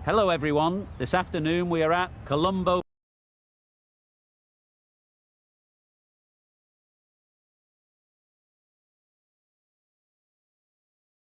Hello everyone, this afternoon we are at Colombo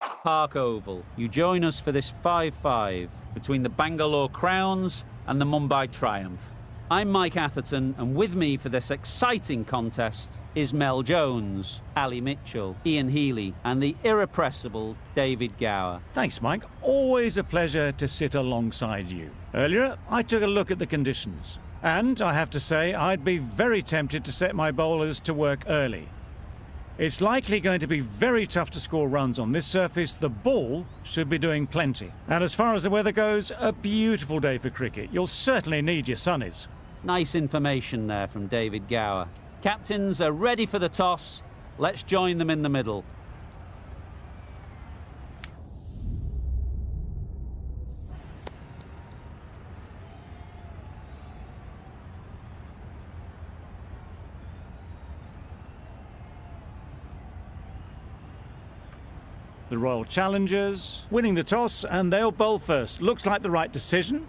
Park Oval. You join us for this 5-5 between the Bangalore Crowns and the Mumbai Triumph. I'm Mike Atherton, and with me for this exciting contest is Mel Jones, Ali Mitchell, Ian Healy and the irrepressible David Gower. Thanks, Mike. Always a pleasure to sit alongside you. Earlier, I took a look at the conditions, and I have to say I'd be very tempted to set my bowlers to work early. It's likely going to be very tough to score runs on this surface. The ball should be doing plenty. And as far as the weather goes, a beautiful day for cricket. You'll certainly need your sunnies. Nice information there from David Gower. Captains are ready for the toss. Let's join them in the middle. The Royal Challengers winning the toss, and they'll bowl first. Looks like the right decision.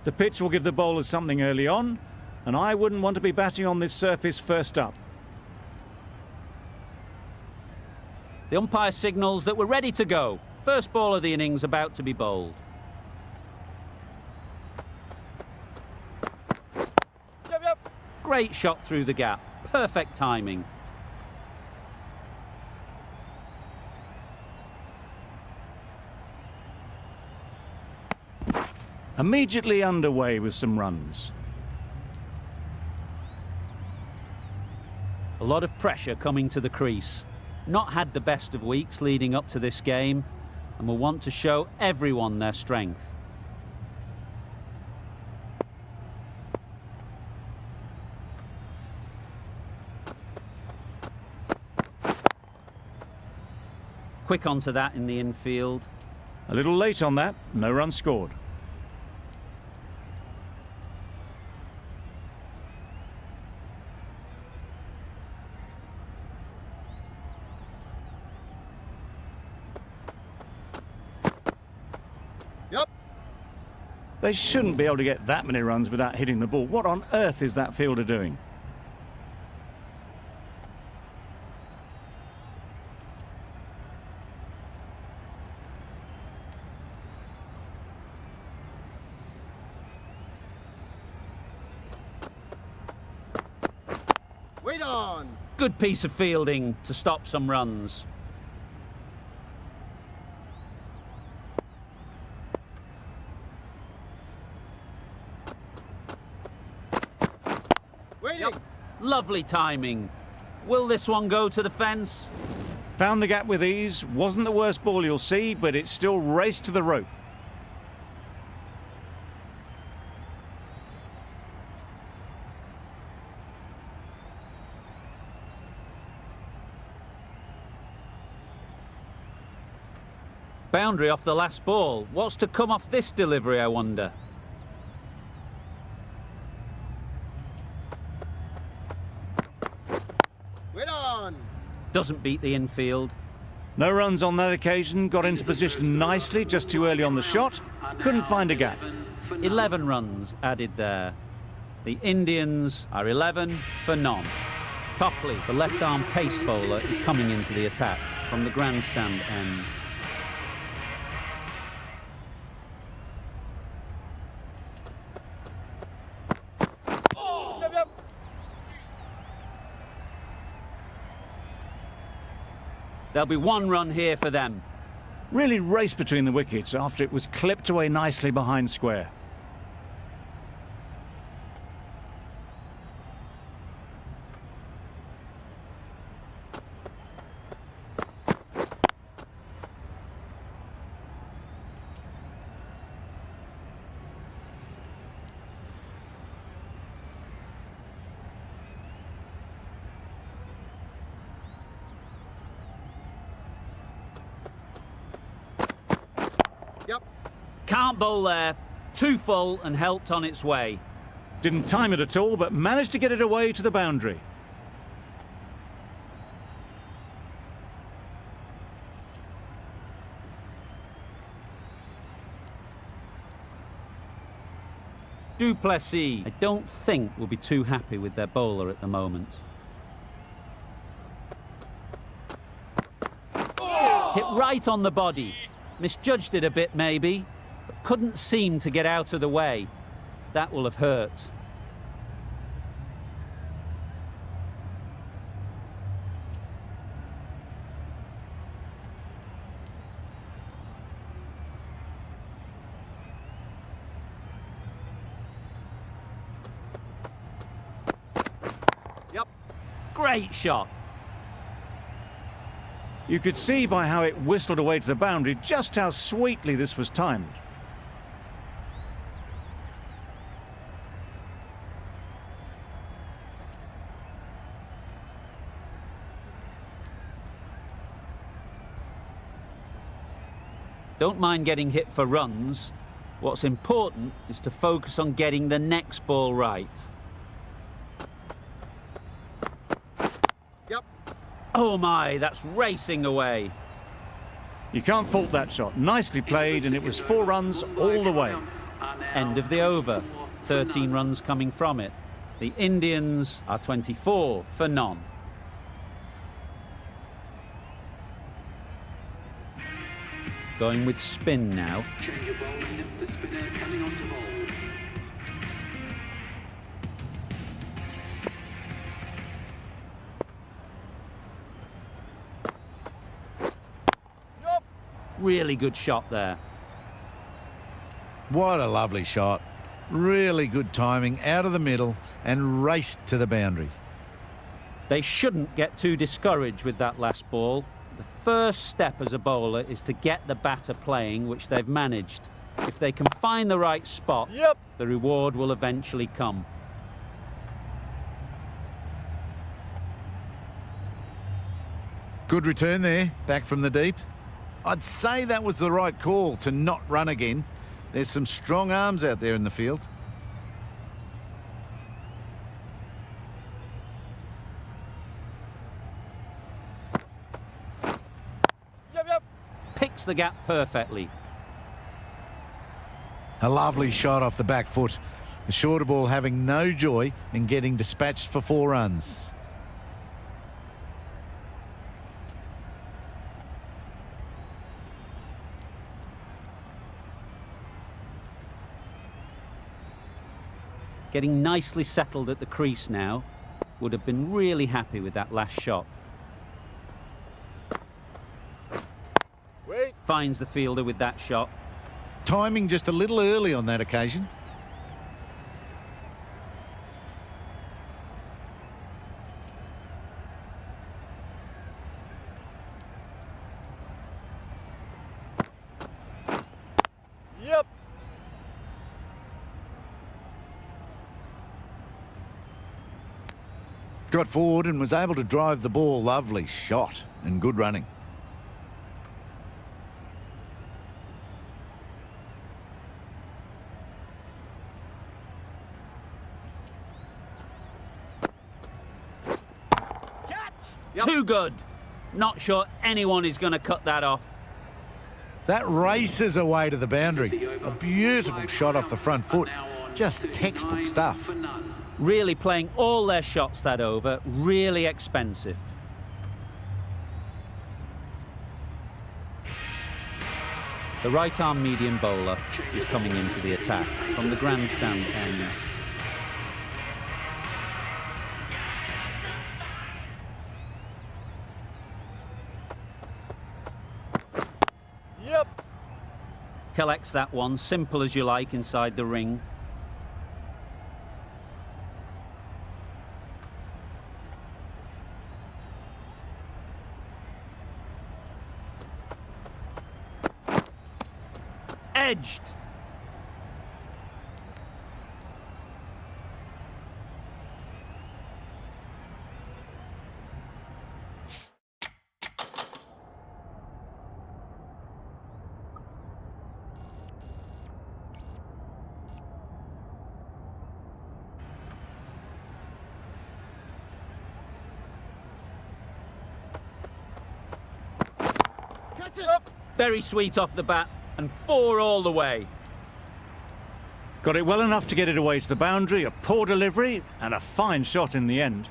The pitch will give the bowlers something early on, and I wouldn't want to be batting on this surface first up. The umpire signals that we're ready to go. First ball of the innings about to be bowled. Great shot through the gap. Perfect timing. Immediately underway with some runs. A lot of pressure coming to the crease. Not had the best of weeks leading up to this game, and will want to show everyone their strength. Quick onto that in the infield. A little late on that, no run scored. They shouldn't be able to get that many runs without hitting the ball. What on earth is that fielder doing? Wait on! Good piece of fielding to stop some runs. Lovely timing. Will this one go to the fence? Found the gap with ease. Wasn't the worst ball you'll see, but it still raced to the rope. Boundary off the last ball. What's to come off this delivery, I wonder? Doesn't beat the infield. No runs on that occasion. Got into position nicely, just too early on the shot. Couldn't find a gap. 11 runs added there. The Indians are 11 for none. Topley, the left-arm pace bowler, is coming into the attack from the grandstand end. There'll be one run here for them. Really raced between the wickets after it was clipped away nicely behind square. Can't bowl there. Too full and helped on its way. Didn't time it at all, but managed to get it away to the boundary. Duplessis, I don't think will be too happy with their bowler at the moment. Hit right on the body. Misjudged it a bit maybe, but couldn't seem to get out of the way. That will have hurt. Yep. Great shot. You could see by how it whistled away to the boundary just how sweetly this was timed. Don't mind getting hit for runs. What's important is to focus on getting the next ball right. Yep. Oh my, that's racing away. You can't fault that shot. Nicely played, and it was 4 runs all the way. End of the over. 13 runs coming from it. The Indians are 24 for none. Going with spin now. Change your bowling, the spinner coming on to bowl. Really good shot there. What a lovely shot. Really good timing, out of the middle and raced to the boundary. They shouldn't get too discouraged with that last ball. The first step as a bowler is to get the batter playing, which they've managed. If they can find the right spot, the reward will eventually come. Good return there, back from the deep. I'd say that was the right call to not run again. There's some strong arms out there in the field. Picks the gap perfectly. A lovely shot off the back foot. The shorter ball having no joy in getting dispatched for 4 runs. Getting nicely settled at the crease now. Would have been really happy with that last shot. Finds the fielder with that shot. Timing just a little early on that occasion. Yep. Got forward and was able to drive the ball. Lovely shot and good running. Too good. Not sure anyone is going to cut that off. That races away to the boundary. A beautiful shot off the front foot. Just textbook stuff. Really playing all their shots that over. Really expensive. The right-arm medium bowler is coming into the attack from the grandstand end. Yep. Collects that one, simple as you like, inside the ring. Edged. Very sweet off the bat, and 4 all the way. Got it well enough to get it away to the boundary, a poor delivery, and a fine shot in the end.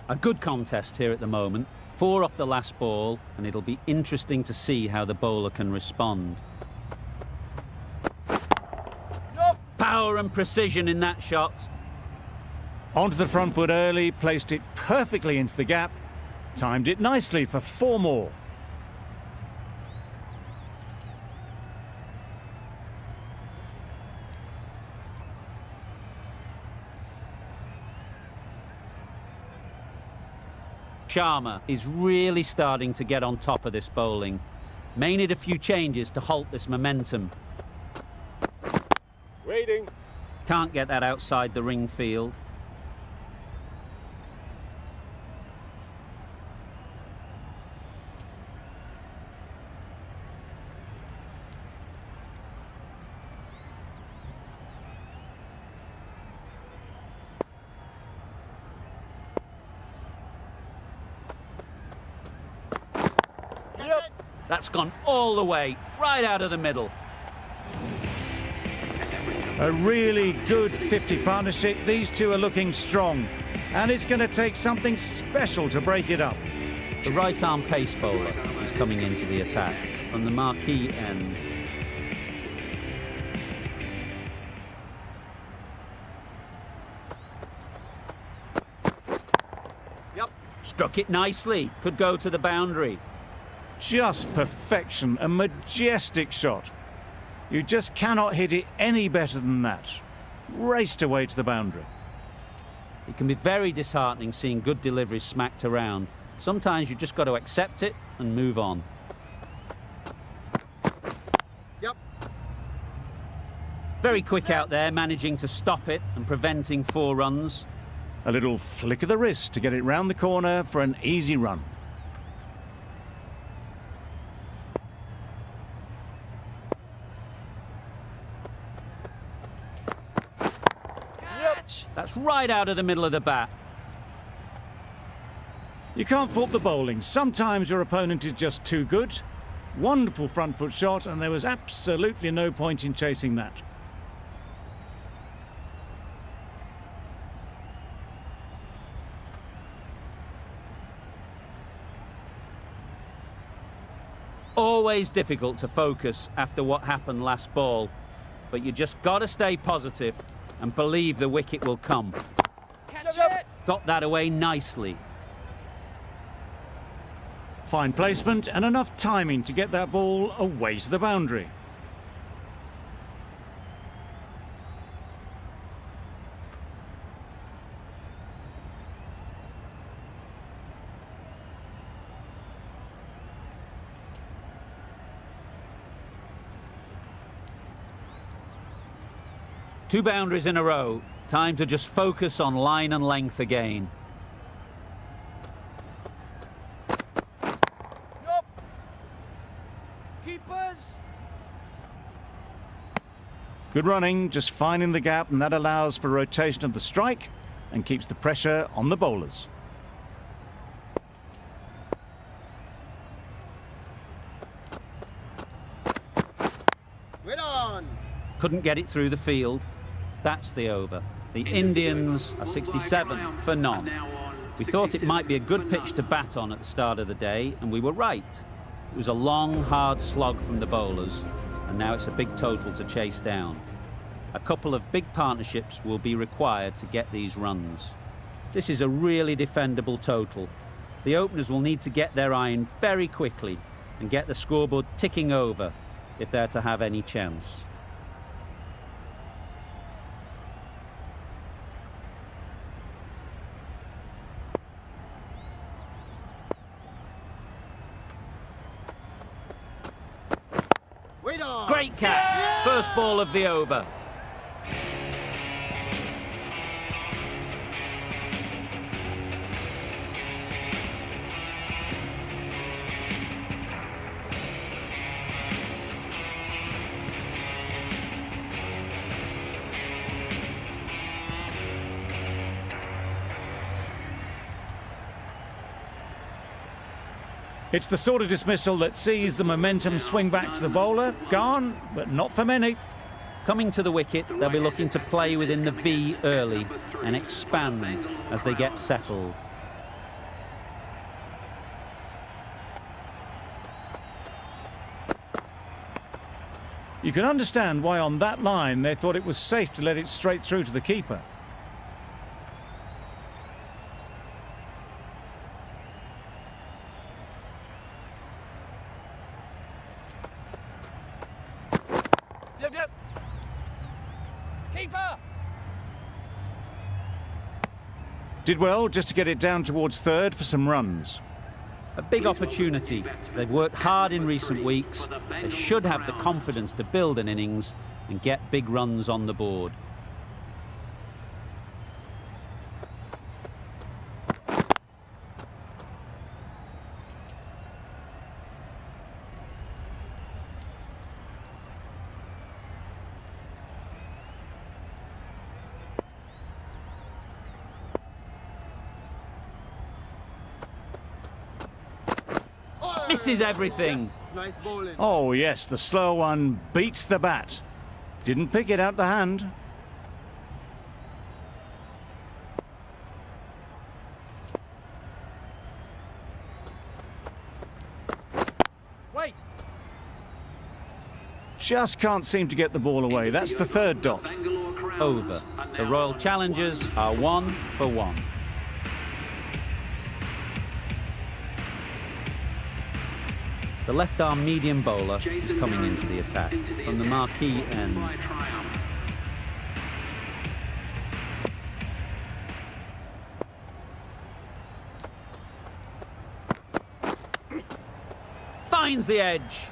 A good contest here at the moment. 4 off the last ball, and it'll be interesting to see how the bowler can respond. Power and precision in that shot. Onto the front foot early, placed it perfectly into the gap, timed it nicely for 4 more. Sharma is really starting to get on top of this bowling. May need a few changes to halt this momentum. Waiting. Can't get that outside the ring field. That's gone all the way, right out of the middle. A really good 50 partnership. These two are looking strong, and it's going to take something special to break it up. The right-arm pace bowler is coming into the attack from the marquee end. Yep. Struck it nicely, could go to the boundary. Just perfection, a majestic shot. You just cannot hit it any better than that. Raced away to the boundary. It can be very disheartening seeing good deliveries smacked around. Sometimes you just got to accept it and move on. Yep. Very quick out there, managing to stop it and preventing 4 runs. A little flick of the wrist to get it round the corner for an easy run. That's right out of the middle of the bat. You can't fault the bowling. Sometimes your opponent is just too good. Wonderful front foot shot, and there was absolutely no point in chasing that. Always difficult to focus after what happened last ball, but you just got to stay positive and believe the wicket will come. Catch it. Got that away nicely. Fine placement and enough timing to get that ball away to the boundary. Two boundaries in a row. Time to just focus on line and length again. Yup. Keepers. Good running, just finding the gap, and that allows for rotation of the strike and keeps the pressure on the bowlers. Wait on. Couldn't get it through the field. That's the over. The Indians are 67 for none. We thought it might be a good pitch to bat on at the start of the day, and we were right. It was a long, hard slog from the bowlers, and now it's a big total to chase down. A couple of big partnerships will be required to get these runs. This is a really defendable total. The openers will need to get their iron very quickly and get the scoreboard ticking over if they're to have any chance. Wait on. Great catch! First ball of the over. It's the sort of dismissal that sees the momentum swing back to the bowler. Gone, but not for many. Coming to the wicket, they'll be looking to play within the V early and expand as they get settled. You can understand why on that line they thought it was safe to let it straight through to the keeper. Yep. Keeper! Did well just to get it down towards third for some runs. A big opportunity. They've worked hard in recent weeks. They should have the confidence to build an innings and get big runs on the board. Misses everything. Yes, nice bowling. Oh yes, the slow one beats the bat. Didn't pick it out the hand. Wait. Just can't seem to get the ball away. That's the third dot. Over. The Royal Challengers are 1 for 1. The left-arm medium bowler is coming into the attack from the marquee end. Finds the edge.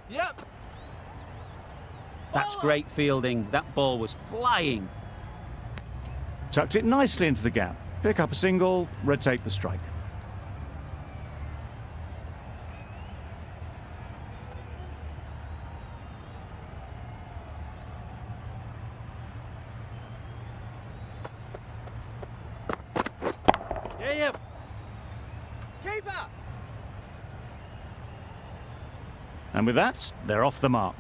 Yep. That's great fielding. That ball was flying. Tucked it nicely into the gap. Pick up a single, rotate the strike. Yep. Keeper! And with that, they're off the mark.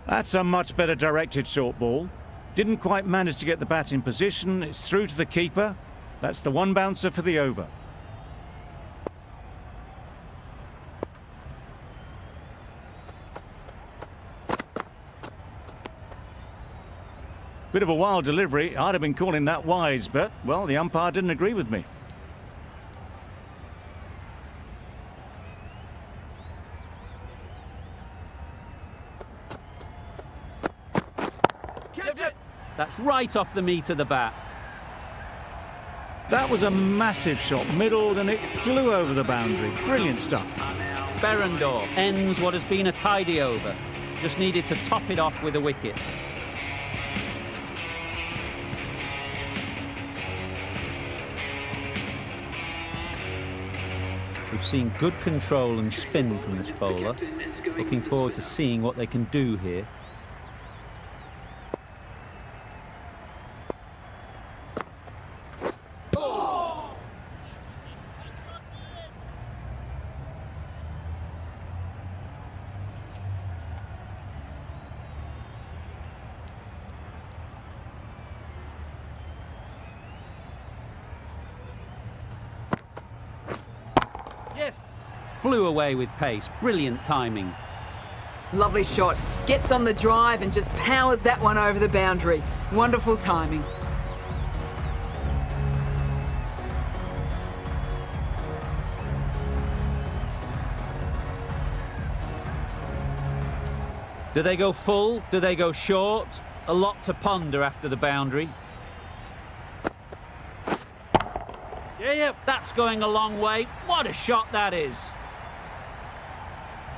That's a much better directed short ball. Didn't quite manage to get the bat in position. It's through to the keeper. That's the one bouncer for the over. Bit of a wild delivery. I'd have been calling that wise, but, well, the umpire didn't agree with me. Catch it! That's right off the meat of the bat. That was a massive shot, middled, and it flew over the boundary. Brilliant stuff. Berendorf ends what has been a tidy over. Just needed to top it off with a wicket. We've seen good control and spin from this bowler. Looking forward to seeing what they can do here. Yes. Flew away with pace. Brilliant timing. Lovely shot. Gets on the drive and just powers that one over the boundary. Wonderful timing. Do they go full? Do they go short? A lot to ponder after the boundary. Yep. That's going a long way. What a shot that is.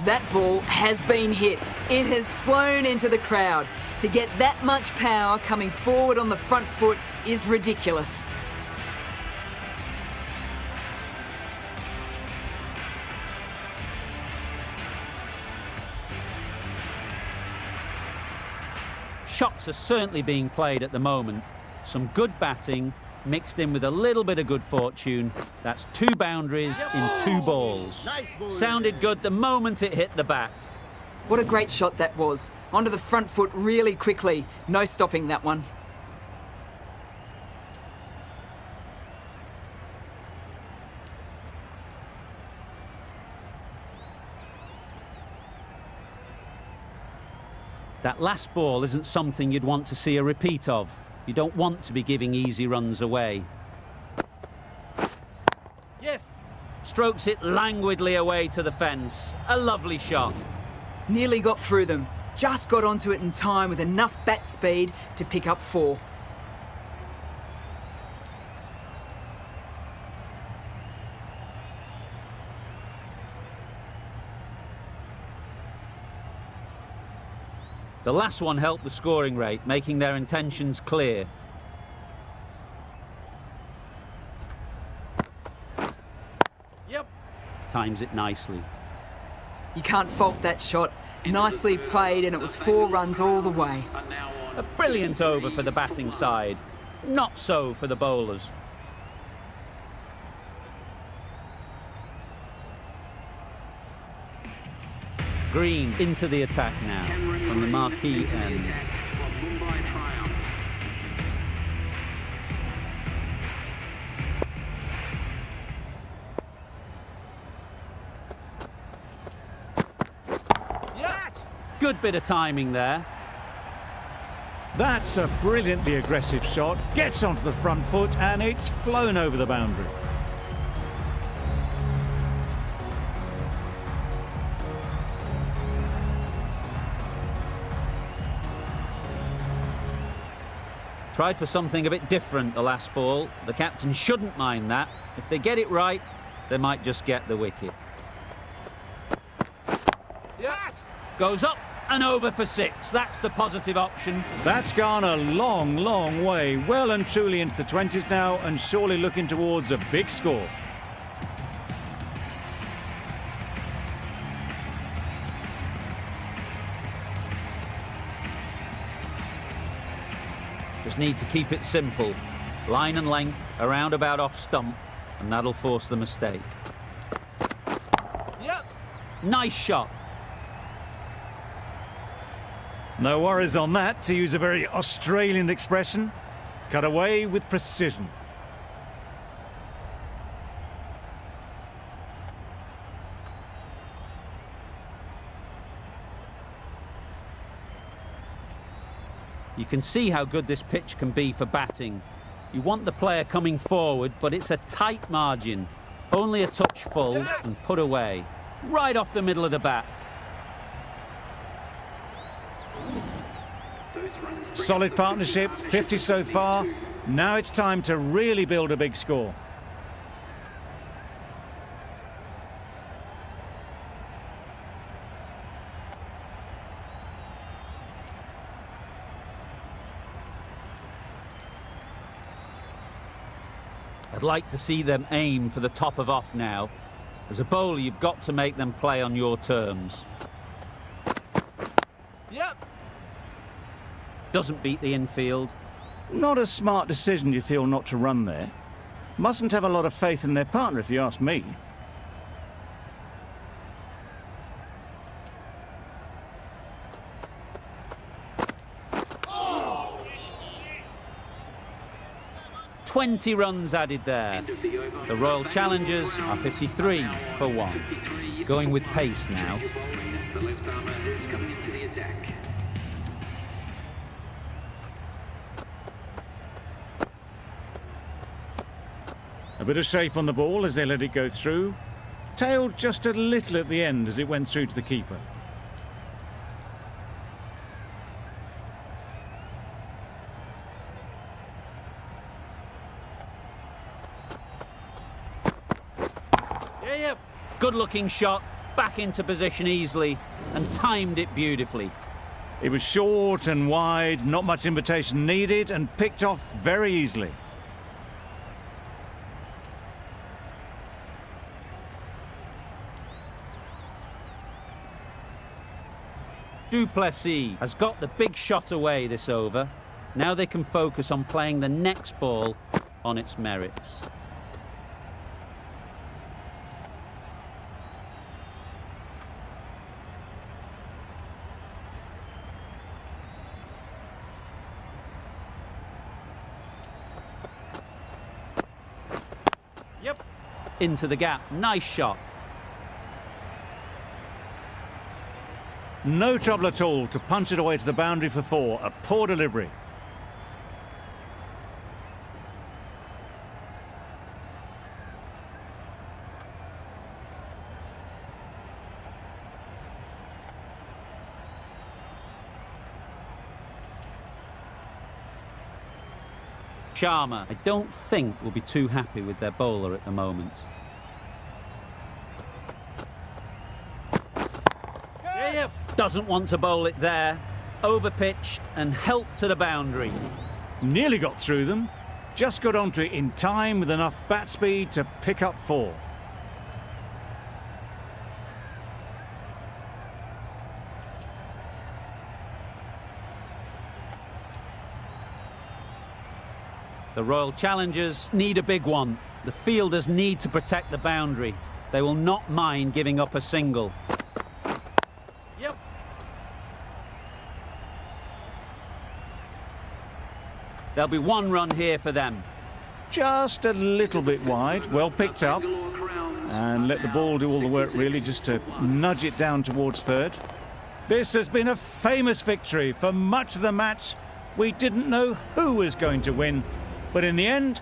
That ball has been hit. It has flown into the crowd. To get that much power coming forward on the front foot is ridiculous. Shots are certainly being played at the moment. Some good batting mixed in with a little bit of good fortune. That's 2 boundaries in 2 balls. Sounded good the moment it hit the bat. What a great shot that was. Onto the front foot really quickly. No stopping that one. That last ball isn't something you'd want to see a repeat of. You don't want to be giving easy runs away. Yes. Strokes it languidly away to the fence. A lovely shot. Nearly got through them. Just got onto it in time with enough bat speed to pick up 4. The last one helped the scoring rate, making their intentions clear. Yep. Times it nicely. You can't fault that shot. Nicely played, and it was 4 runs all the way. A brilliant over for the batting side. Not so for the bowlers. Green into the attack now from the marquee end. Good bit of timing there. That's a brilliantly aggressive shot. Gets onto the front foot and it's flown over the boundary. Tried for something a bit different the last ball. The captain shouldn't mind that. If they get it right, they might just get the wicket. Goes up and over for 6. That's the positive option. That's gone a long, long way. Well and truly into the 20s now and surely looking towards a big score. Just need to keep it simple. Line and length, around about off stump, and that'll force the mistake. Yep. Nice shot. No worries on that, to use a very Australian expression. Cut away with precision. You can see how good this pitch can be for batting. You want the player coming forward, but it's a tight margin. Only a touch full and put away. Right off the middle of the bat. Solid partnership, 50 so far. Now it's time to really build a big score. I'd like to see them aim for the top of off now. As a bowler, you've got to make them play on your terms. Yep. Doesn't beat the infield. Not a smart decision, you feel, not to run there. Mustn't have a lot of faith in their partner, if you ask me. Oh! 20 runs added there. The Royal Challengers are 53 for 1. Going with pace now. The left armour is coming into the attack. A bit of shape on the ball as they let it go through. Tailed just a little at the end as it went through to the keeper. Yep. Good looking shot, back into position easily, and timed it beautifully. It was short and wide, not much invitation needed, and picked off very easily. Duplessis has got the big shot away this over. Now they can focus on playing the next ball on its merits. Yep. Into the gap. Nice shot. No trouble at all to punch it away to the boundary for 4. A poor delivery. Sharma, I don't think, will be too happy with their bowler at the moment. Yeah, yeah. Doesn't want to bowl it there. Overpitched and helped to the boundary. Nearly got through them. Just got onto it in time with enough bat speed to pick up 4. The Royal Challengers need a big one. The fielders need to protect the boundary. They will not mind giving up a single. Yep. There'll be 1 run here for them. Just a little bit wide. Well picked up. And let the ball do all the work, really, just to nudge it down towards 3rd. This has been a famous victory. For much of the match, we didn't know who was going to win. But in the end,